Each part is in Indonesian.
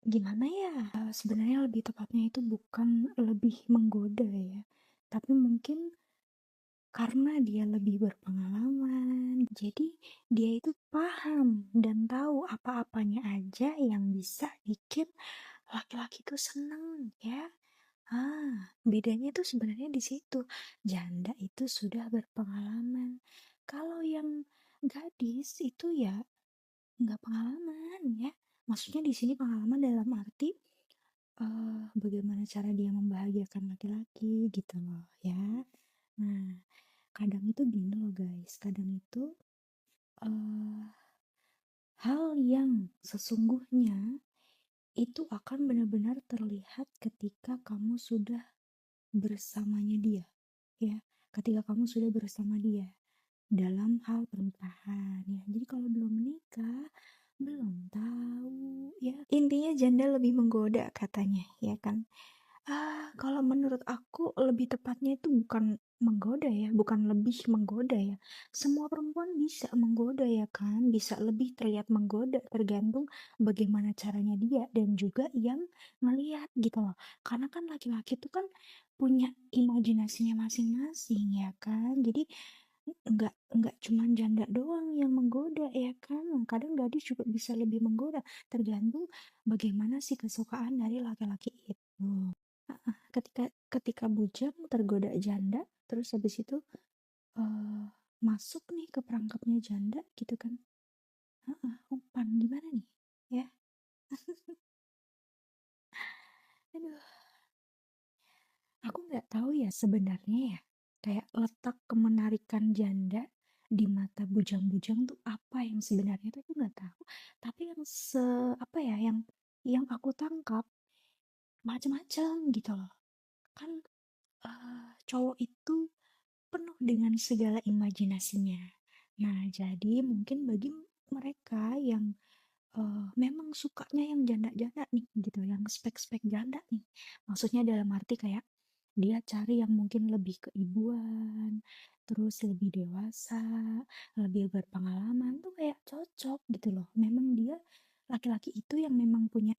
Gimana ya, sebenarnya lebih tepatnya itu bukan lebih menggoda ya, tapi mungkin karena dia lebih berpengalaman, jadi dia itu paham dan tahu apa-apanya aja yang bisa bikin laki-laki itu seneng ya. Bedanya tuh sebenarnya di situ. Janda itu sudah berpengalaman. Kalau yang gadis itu ya nggak pengalaman ya. Maksudnya di sini pengalaman dalam arti bagaimana cara dia membahagiakan laki-laki gitu loh ya. Nah, kadang itu gini loh guys, kadang itu eh, hal yang sesungguhnya itu akan benar-benar terlihat ketika kamu sudah bersamanya dia ya, ketika kamu sudah bersama dia dalam hal pernikahan ya. Jadi kalau belum menikah belum tahu ya, intinya janda lebih menggoda katanya ya kan. Kalau menurut aku lebih tepatnya itu bukan menggoda ya, bukan lebih menggoda ya. Semua perempuan bisa menggoda ya kan, bisa lebih terlihat menggoda tergantung bagaimana caranya dia dan juga yang ngelihat gitu loh. Karena kan laki-laki itu kan punya imajinasinya masing-masing ya kan. Jadi nggak cuma janda doang yang menggoda ya kan. Kadang gadis juga bisa lebih menggoda tergantung bagaimana sih kesukaan dari laki-laki itu. Ketika ketika bujang tergoda janda, terus habis itu eh, masuk nih ke perangkapnya janda gitu kan. Umpan gimana nih? Ya, aduh, aku nggak tahu ya sebenarnya ya. Kayak letak kemenarikan janda di mata bujang-bujang tuh apa yang sebenarnya tuh aku nggak tahu. Tapi yang apa ya, yang aku tangkap macam-macam gitu loh. Kan cowok itu penuh dengan segala imajinasinya. Nah, jadi mungkin bagi mereka yang memang sukanya yang janda-janda nih gitu, yang spek-spek janda nih. Maksudnya dalam arti kayak dia cari yang mungkin lebih keibuan, terus lebih dewasa, lebih berpengalaman tuh kayak cocok gitu loh. Memang dia laki-laki itu yang memang punya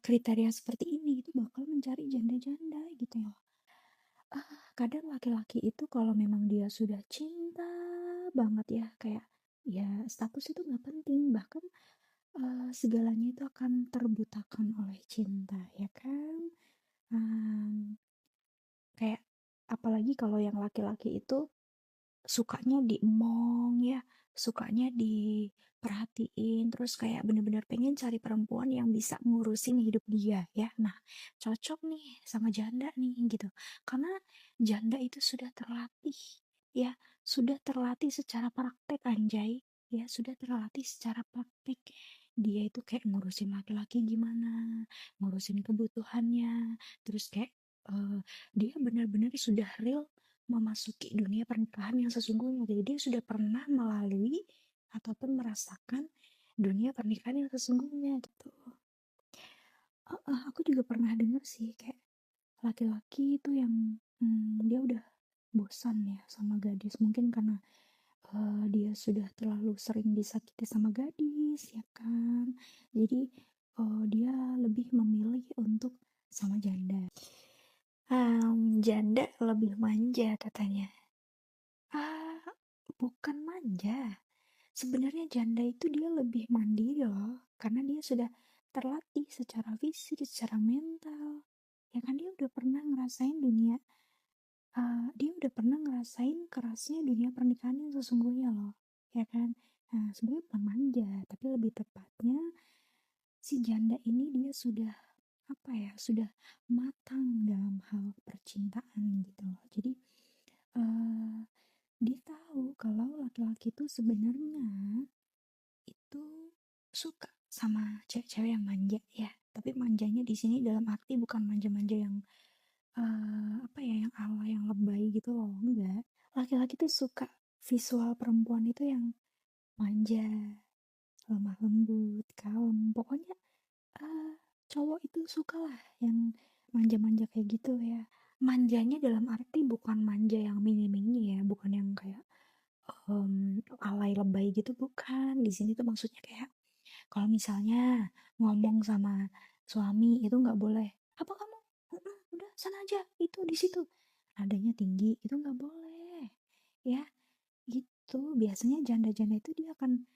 kriteria seperti ini itu bakal mencari janda-janda gitu loh. Kadang laki-laki itu kalau memang dia sudah cinta banget ya, kayak ya status itu nggak penting, bahkan segalanya itu akan terbutakan oleh cinta ya kan. Mmm, Kayak apalagi kalau yang laki-laki itu sukanya diemong ya, sukanya diperhatiin, terus kayak bener-bener pengen cari perempuan yang bisa ngurusin hidup dia ya. Nah, cocok nih sama janda nih gitu. Karena janda itu sudah terlatih ya, sudah terlatih secara praktek anjay. Ya, sudah terlatih secara praktek. Dia itu kayak ngurusin laki-laki gimana, ngurusin kebutuhannya, terus kayak dia benar-benar sudah real memasuki dunia pernikahan yang sesungguhnya. Jadi dia sudah pernah melalui ataupun merasakan dunia pernikahan yang sesungguhnya gitu. Aku juga pernah dengar sih kayak laki-laki itu yang dia udah bosan ya sama gadis, mungkin karena dia sudah terlalu sering disakiti sama gadis ya kan. Jadi dia lebih memilih untuk sama janda. Janda lebih manja katanya. Ah, bukan manja. Sebenarnya janda itu dia lebih mandiri loh, karena dia sudah terlatih secara fisik, secara mental. Ya kan dia udah pernah ngerasain dunia, dia udah pernah ngerasain kerasnya dunia pernikahan yang sesungguhnya loh, ya kan. Nah, sebenarnya bukan manja, tapi lebih tepatnya si janda ini dia sudah apa ya, sudah matang dalam hal percintaan gitu loh. Jadi eh, dia tahu kalau laki-laki itu sebenarnya itu suka sama cewek-cewek yang manja ya. Tapi manjanya di sini dalam arti bukan manja-manja yang apa ya, yang ala yang lebay gitu loh, enggak. Laki-laki tuh suka visual perempuan itu yang manja, lemah lembut, kalem. Pokoknya eh, cowok itu suka lah yang manja-manja kayak gitu ya. Manjanya dalam arti bukan manja yang mini-mini ya, bukan yang kayak alay lebay gitu, bukan. Di sini tuh maksudnya kayak Kalau misalnya ngomong sama suami itu nggak boleh, "Apa kamu? Udah sana aja, itu di situ." Nadanya tinggi, itu nggak boleh. Ya, gitu. Biasanya janda-janda itu dia akan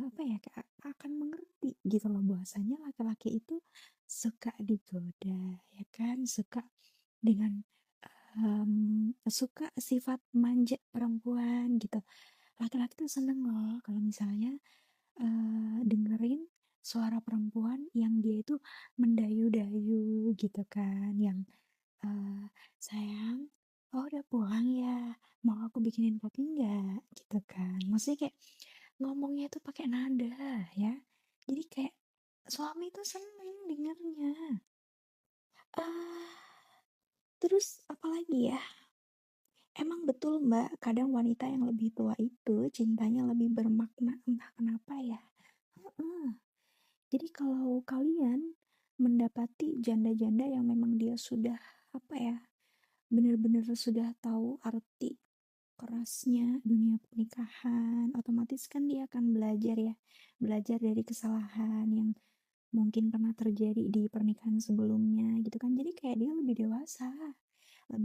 apa ya, kayak akan mengerti gitu loh bahwasanya laki-laki itu suka digoda, ya kan? Suka dengan suka sifat manja perempuan gitu. Laki-laki tuh seneng loh kalau misalnya dengerin suara perempuan yang dia itu mendayu-dayu gitu kan, yang sayang, oh udah pulang ya, mau aku bikinin kopi nggak, gitu kan. Maksudnya kayak ngomongnya tuh pakai nada ya, jadi kayak suami tuh seneng dengernya. eh Terus apalagi ya, emang betul mbak, kadang wanita yang lebih tua itu cintanya lebih bermakna, entah kenapa ya. Heeh. Jadi kalau kalian mendapati janda-janda yang memang dia sudah apa ya, benar-benar sudah tahu arti kerasnya dunia pernikahan, otomatis kan dia akan belajar ya, belajar dari kesalahan yang mungkin pernah terjadi di pernikahan sebelumnya gitu kan. Jadi kayak dia lebih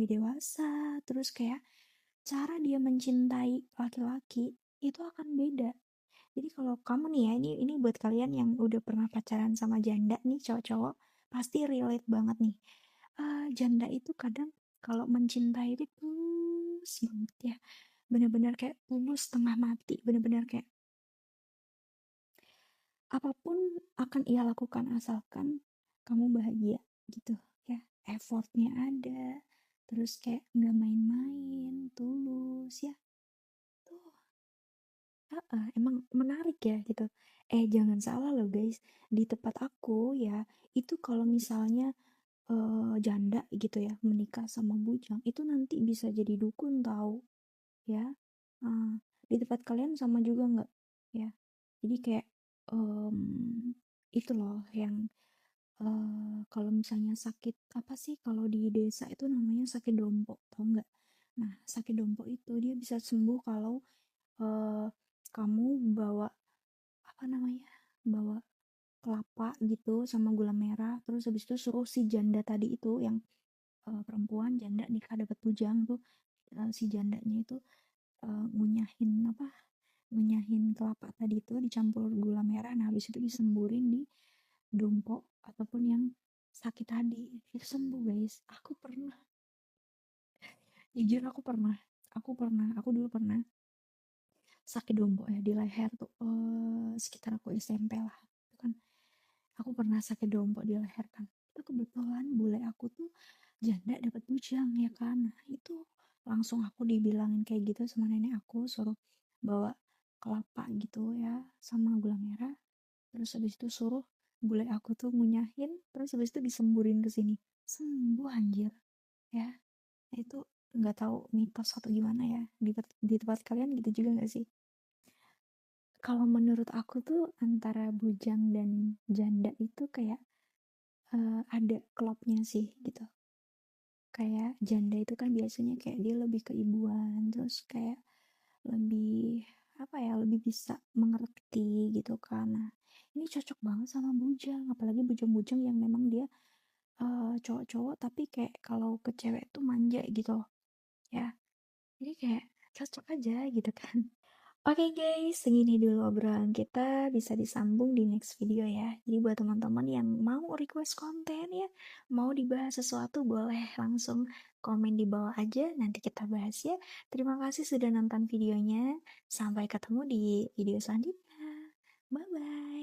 dewasa, terus kayak cara dia mencintai laki-laki itu akan beda. Jadi kalau kamu nih ya, ini buat kalian yang udah pernah pacaran sama janda nih, cowok-cowok, pasti relate banget nih. Janda itu kadang kalau mencintai itu tulus banget ya. Benar-benar kayak tulus setengah mati, benar-benar kayak apapun akan ia lakukan asalkan kamu bahagia gitu ya. Effortnya ada, terus kayak nggak main-main, tulus ya. Tuh, emang menarik ya gitu. Jangan salah loh guys, di tempat aku ya, itu kalau misalnya janda gitu ya menikah sama bujang, itu nanti bisa jadi dukun tahu ya. Eh, di tempat kalian sama juga nggak ya? Jadi kayak itu loh yang kalau misalnya sakit apa sih kalau di desa itu namanya sakit dompo, tau nggak? Nah, sakit dompo itu dia bisa sembuh kalau eh, kamu bawa apa namanya? Bawa kelapa gitu sama gula merah, terus habis itu suruh si janda tadi itu yang perempuan janda nikah dapat bujang tuh, si jandanya itu ngunyahin apa? Ngunyahin kelapa tadi itu dicampur gula merah, nah habis itu disemburin di dompo ataupun yang sakit tadi, itu sembuh guys. Aku dulu pernah sakit dompo ya di leher tuh, sekitar aku SMP lah. Itu kan aku pernah sakit dompo di leher kan. Itu kebetulan bule aku tuh janda dapat bujang ya kan. Nah, itu langsung aku dibilangin kayak gitu sama nenek aku, suruh bawa kelapa gitu ya sama gula merah. Terus habis itu suruh bule aku tuh ngunyahin, terus habis itu disemburin ke sini. Sembuh anjir ya. Nah, itu nggak tahu mitos atau gimana ya. Di tempat kalian gitu juga nggak sih? Kalau menurut aku tuh antara bujang dan janda itu kayak ada klopnya sih gitu. Kayak janda itu kan biasanya kayak dia lebih keibuan, terus kayak lebih apa ya, lebih bisa mengerti gitu kan. Nah, ini cocok banget sama bujang, apalagi bujang-bujang yang memang dia cowok-cowok tapi kayak kalau ke cewek tuh manja gitu ya. Jadi kayak cocok aja gitu kan. Oke guys, segini dulu obrolan kita, bisa disambung di next video ya. Jadi buat teman-teman yang mau request konten ya, mau dibahas sesuatu boleh langsung komen di bawah aja, nanti kita bahas ya. Terima kasih sudah nonton videonya, sampai ketemu di video selanjutnya. Bye-bye.